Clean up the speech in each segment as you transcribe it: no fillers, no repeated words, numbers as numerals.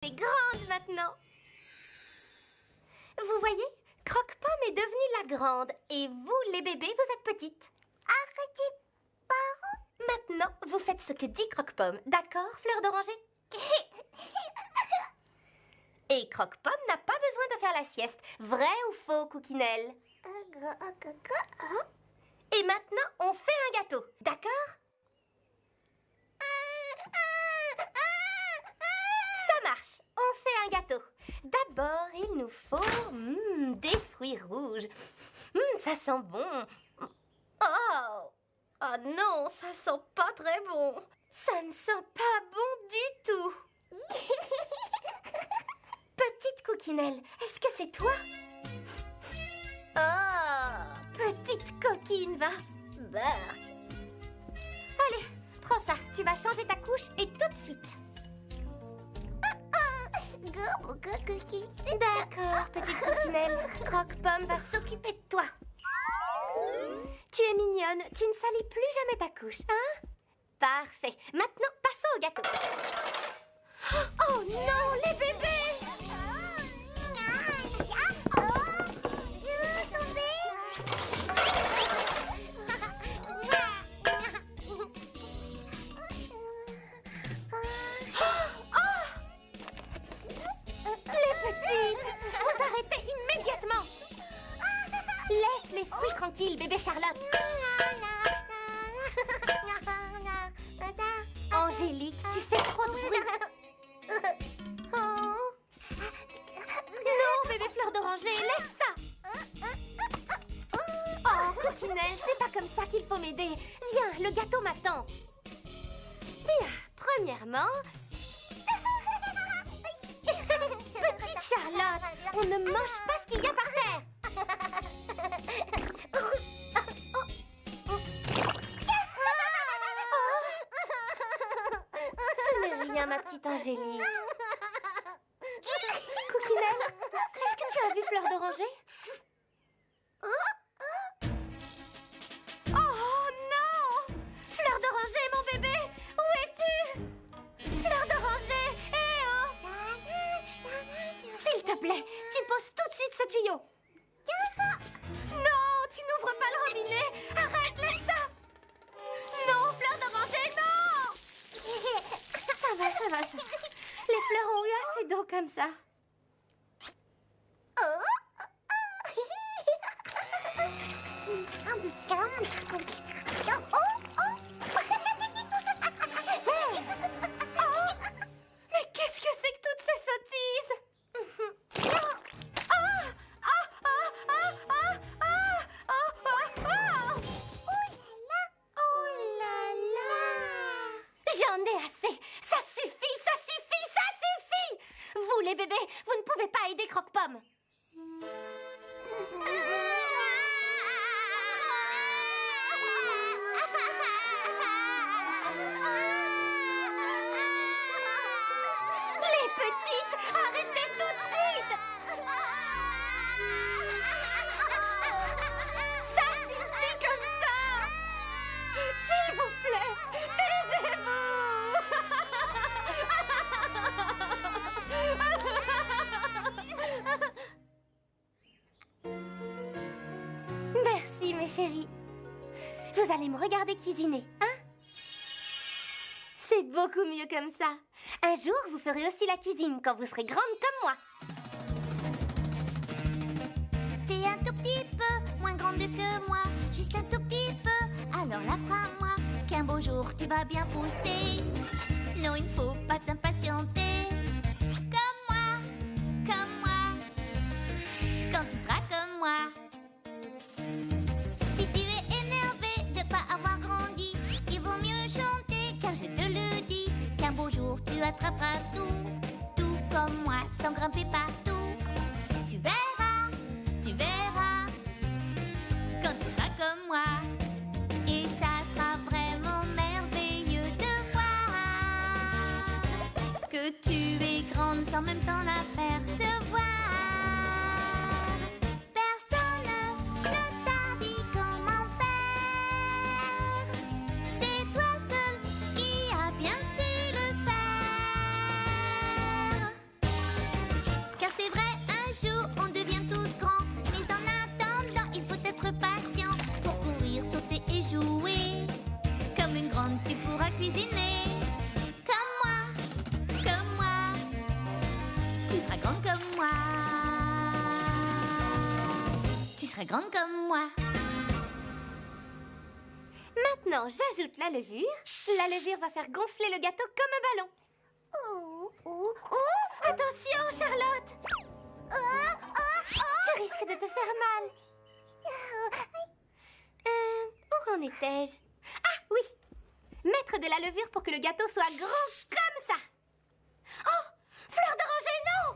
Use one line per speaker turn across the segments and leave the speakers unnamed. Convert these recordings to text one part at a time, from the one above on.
est grande maintenant. Vous voyez, Croque-Pomme est devenue la grande et vous, les bébés, vous êtes petites.
Arrêtez, parents.
Maintenant, vous faites ce que dit Croque-Pomme. D'accord, Fleur d'Oranger? Et Croque-Pomme n'a pas besoin de faire la sieste. Vrai ou faux, Cookinelle? Et maintenant, on fait un gâteau. D'accord? Ça marche. On fait un gâteau. D'abord, il nous faut des fruits rouges. Ça sent bon. Oh! Oh non, ça sent pas très bon. Ça ne sent pas bon du tout. Petite Cookinelle, est-ce que c'est toi? Oh, petite coquine, va. Beurre. Allez, prends ça. Tu vas changer ta couche et tout de suite. D'accord, petite Cookinelle. Croque-Pomme va s'occuper de toi. Tu es mignonne. Tu ne salis plus jamais ta couche, hein? Parfait. Maintenant, passons au gâteau. Oh non, les bébés! Vous arrêtez immédiatement. Laisse les fruits tranquilles, bébé Charlotte. Angélique, tu fais trop de bruit. Non, bébé Fleur d'Oranger, laisse ça. Oh, Cookinelle, c'est pas comme ça qu'il faut m'aider. Viens, le gâteau m'attend. Bien, premièrement... Petite Charlotte, on ne mange pas ce qu'il y a par terre. Ce n'est rien, ma petite Angélique. Cookinelle, est-ce que tu as vu Fleur d'Oranger? Oh non! Fleur d'Oranger, mon bébé, où es-tu? Fleur d'Oranger, eh oh! S'il te plaît, tu poses tout de suite ce tuyau. Non, tu n'ouvres pas le robinet. Arrête, laisse ça. Non, Fleur d'Oranger, non. Ça va. Les fleurs ont eu assez d'eau comme ça. Mais qu'est-ce que c'est que toutes ces sottises? Oh là là! J'en ai assez! Ça suffit! Vous les bébés, vous ne pouvez pas aider Croque-Pomme. Les petites, arrêtez tout de suite! Ça suffit comme ça! S'il vous plaît, taisez-vous! Merci, mes chéris. Vous allez me regarder cuisiner, hein? C'est beaucoup mieux comme ça. Un jour, vous ferez aussi la cuisine quand vous serez grande comme moi.
T'es un tout petit peu moins grande que moi, juste un tout petit peu. Alors là, crois-moi qu'un beau jour tu vas bien pousser. Non, il ne faut pas t'impatienter. Comme moi, quand tu seras comme moi. Si tu es énervé de pas avoir grandi, il vaut mieux chanter, car je te le dis, qu'un beau jour tu attraperas tout comme moi, sans grimper partout. Tu verras, quand tu seras comme moi. Et ça sera vraiment merveilleux de voir que tu es grande sans même t'en apercevoir. Personne ne t'a dit comment faire. C'est toi seul qui as bien su le faire. Tu seras grande comme moi. Tu seras grande comme moi.
Maintenant, j'ajoute la levure. La levure va faire gonfler le gâteau comme un ballon. Attention, Charlotte! Tu risques de te faire mal. Où en étais-je? Ah, oui! Mettre de la levure pour que le gâteau soit grand comme ça. Oh! Fleur d'oranger, non!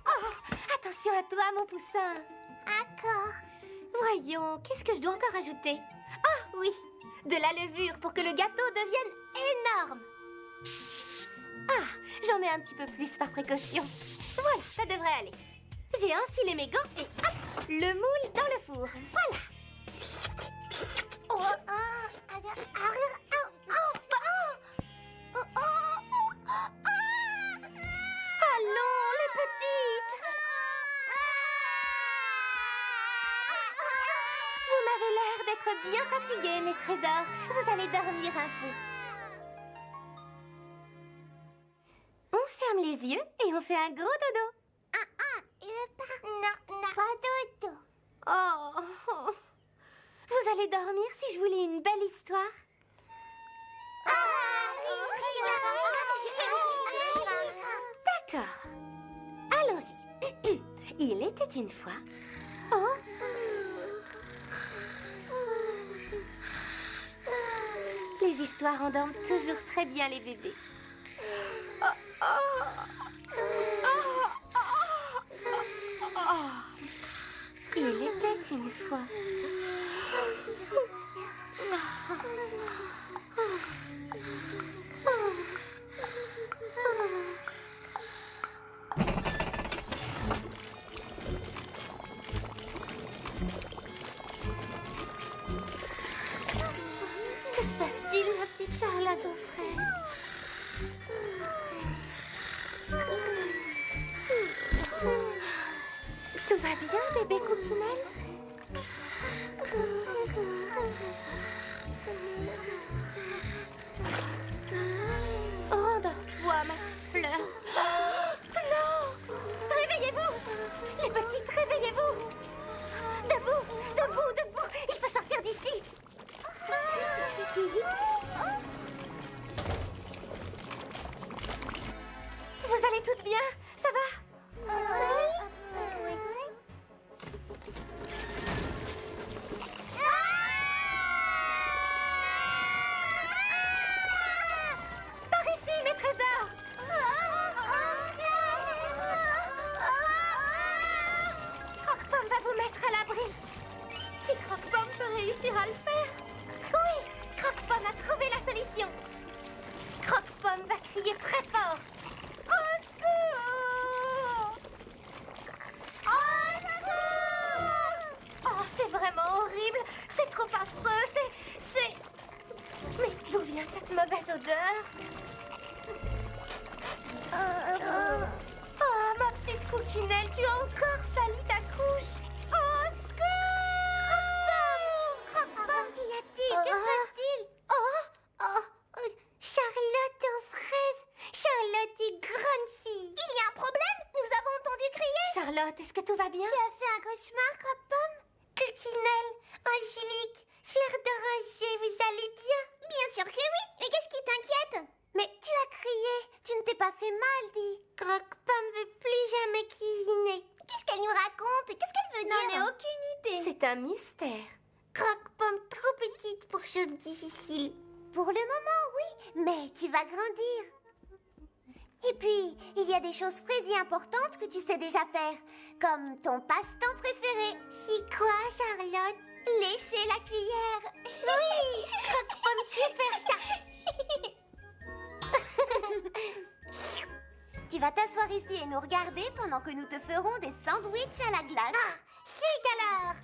Oh! Attention à toi, mon poussin.
D'accord.
Voyons, qu'est-ce que je dois encore ajouter? Ah, oui! De la levure pour que le gâteau devienne énorme. Ah, j'en mets un petit peu plus par précaution. Voilà, ça devrait aller. J'ai enfilé mes gants et hop, le moule dans le four. Voilà. Allons, les petites. Vous m'avez l'air d'être bien fatiguées, mes trésors. Vous allez dormir un peu. On ferme les yeux et on fait un gros dodo.
Pas dodo.
Oh. Vous allez dormir si je vous lis une belle histoire? D'accord. Allons-y. Il était une fois... Oh. Les histoires endorment toujours très bien les bébés. Il était une fois... Que se passe-t-il, ma petite Charlotte aux fraises? Tout va bien, bébé Cookinelle? Oh, endors-toi, ma petite fleur. Non! Réveillez-vous! Les petites, réveillez-vous! Debout! Debout! Debout! Il faut sortir d'ici! Vous allez toutes bien? Ça va? Par ici, mes trésors! Croque-Pomme va vous mettre à l'abri. Si Croque-Pomme peut réussir à le faire. Oui, Croque-Pomme a trouvé la solution. Croque-Pomme va crier très fort. Au secours! Au secours! Oh, c'est vraiment horrible. C'est trop affreux. C'est... Mais d'où vient cette mauvaise odeur? Oh, ma petite Cookinelle, tu as encore sali ta couche. Au secours!
Croque-Pomme, qu'y a-t-il? Que se passe-t-il?
Charlotte aux fraises. Charlotte est grande fille.
Il y a un problème? Nous avons entendu crier.
Charlotte, est-ce que tout va bien?
Tu as fait un cauchemar, Croque-Pomme?
Cookinelle, Angélique, Fleur d'oranger, vous allez bien?
Bien sûr que oui. Mais qu'est-ce qui t'inquiète?
Mais tu as crié. Tu ne t'es pas fait mal, dis. Croque-Pomme veut plus jamais cuisiner.
Qu'est-ce qu'elle nous raconte? Qu'est-ce qu'elle veut dire?
J'en ai aucune idée. C'est un mystère. Croque-Pomme trop petite pour choses difficiles.
Pour le moment, oui, mais tu vas grandir. Et puis, il y a des choses vraies et importantes que tu sais déjà faire, comme ton passe-temps préféré.
C'est quoi, Charlotte?
Lécher la cuillère.
Oui, Croque-Pomme sait faire ça.
Tu vas t'asseoir ici et nous regarder pendant que nous te ferons des sandwichs à la glace.
C'est alors.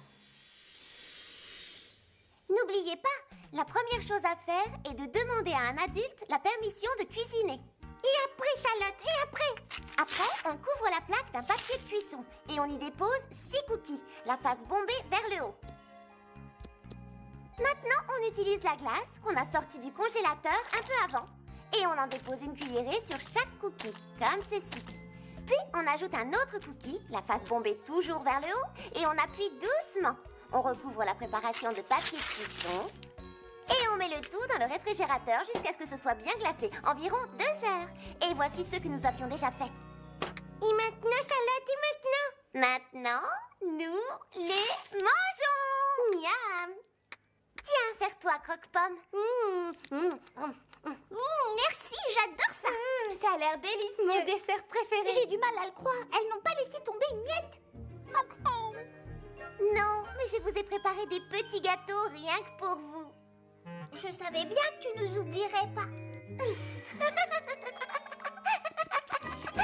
N'oubliez pas, la première chose à faire est de demander à un adulte la permission de cuisiner.
Et après, Charlotte, et après?
Après, on couvre la plaque d'un papier de cuisson et on y dépose 6 cookies, la face bombée vers le haut. Maintenant, on utilise la glace qu'on a sortie du congélateur un peu avant. Et on en dépose une cuillerée sur chaque cookie, comme ceci. Puis on ajoute un autre cookie, la face bombée toujours vers le haut, et on appuie doucement. On recouvre la préparation de papier de cuisson. Et on met le tout dans le réfrigérateur jusqu'à ce que ce soit bien glacé, environ 2 heures. Et voici ceux que nous avions déjà faits. Et maintenant, Charlotte, et maintenant? Maintenant, nous les mangeons. Miam. Tiens, serre-toi, croque-pomme.
Merci, j'adore ça.
Ça a l'air délicieux. Mon dessert préféré.
J'ai du mal à le croire. Elles n'ont pas laissé tomber une miette.
Non, mais je vous ai préparé des petits gâteaux rien que pour vous.
Je savais bien que tu nous oublierais pas.